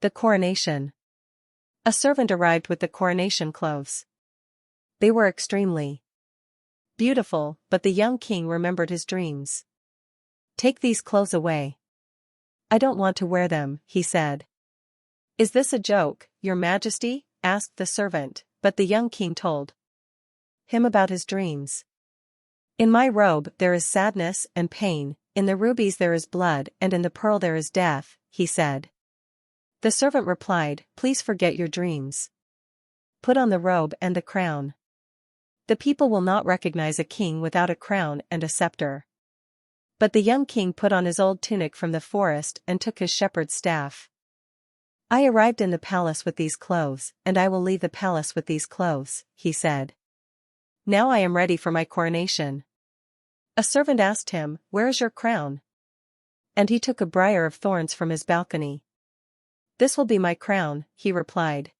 The coronation. A servant arrived with the coronation clothes. They were extremely beautiful, but the young king remembered his dreams. "Take these clothes away. I don't want to wear them," he said. "Is this a joke, Your Majesty?" asked the servant, but the young king told him about his dreams. "In my robe there is sadness and pain, in the rubies there is blood and in the pearl there is death," he said. The servant replied, "Please forget your dreams. Put on the robe and the crown. The people will not recognize a king without a crown and a scepter." But the young king put on his old tunic from the forest and took his shepherd's staff. "I arrived in the palace with these clothes, and I will leave the palace with these clothes," he said. "Now I am ready for my coronation." A servant asked him, "Where is your crown?" And he took a briar of thorns from his balcony. "This will be my crown," he replied.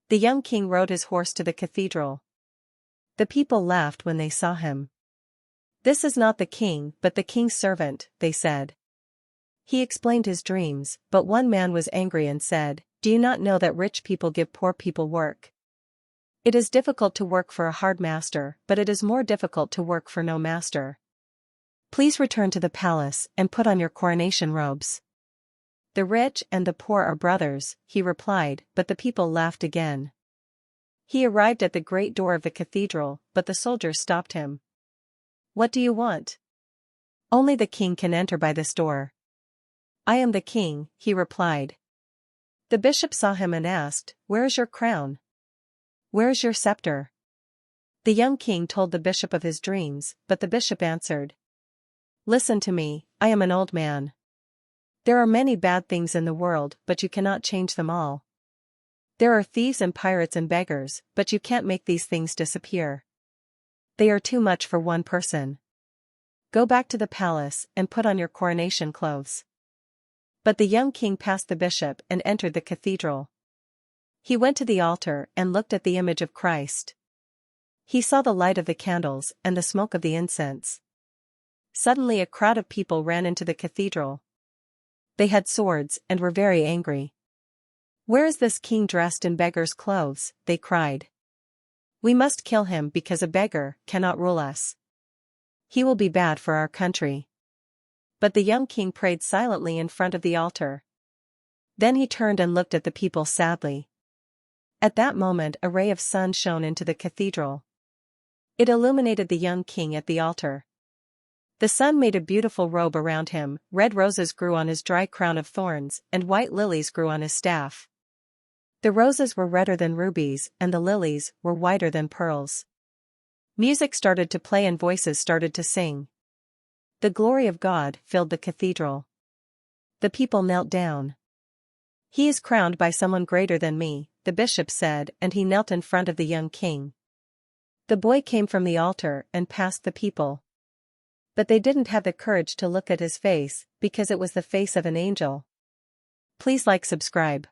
The young king rode his horse to the cathedral. The people laughed when they saw him. "This is not the king but the king's servant," they said. He explained his dreams, but one man was angry and said, "Do you not know that rich people give poor people work? It is difficult to work for a hard master, but it is more difficult to work for no master. Please return to the palace and put on your coronation robes." "The rich and the poor are brothers," he replied, but the people laughed again. He arrived at the great door of the cathedral, but the soldiers stopped him. "What do you want?" "Only the king can enter by this door." "I am the king," he replied. The bishop saw him and asked, "Where is your crown? Where is your scepter?" The young king told the bishop of his dreams, but the bishop answered, "Listen to me, I am an old man. There are many bad things in the world, but you cannot change them all. There are thieves and pirates and beggars, but you can't make these things disappear. They are too much for one person. Go back to the palace and put on your coronation clothes." But the young king passed the bishop and entered the cathedral. He went to the altar and looked at the image of Christ. He saw the light of the candles and the smoke of the incense. Suddenly a crowd of people ran into the cathedral. They had swords and were very angry. "Where is this king dressed in beggar's clothes?" they cried. "We must kill him because a beggar cannot rule us. He will be bad for our country." But the young king prayed silently in front of the altar. Then he turned and looked at the people sadly. At that moment a ray of sun shone into the cathedral. It illuminated the young king at the altar. The sun made a beautiful robe around him, red roses grew on his dry crown of thorns, and white lilies grew on his staff. The roses were redder than rubies, and the lilies were whiter than pearls. Music started to play and voices started to sing. The glory of God filled the cathedral. The people knelt down. "He is crowned by someone greater than me," the bishop said, and he knelt in front of the young king. The boy came from the altar and passed the people. But they didn't have the courage to look at his face, because it was the face of an angel. Please like, subscribe.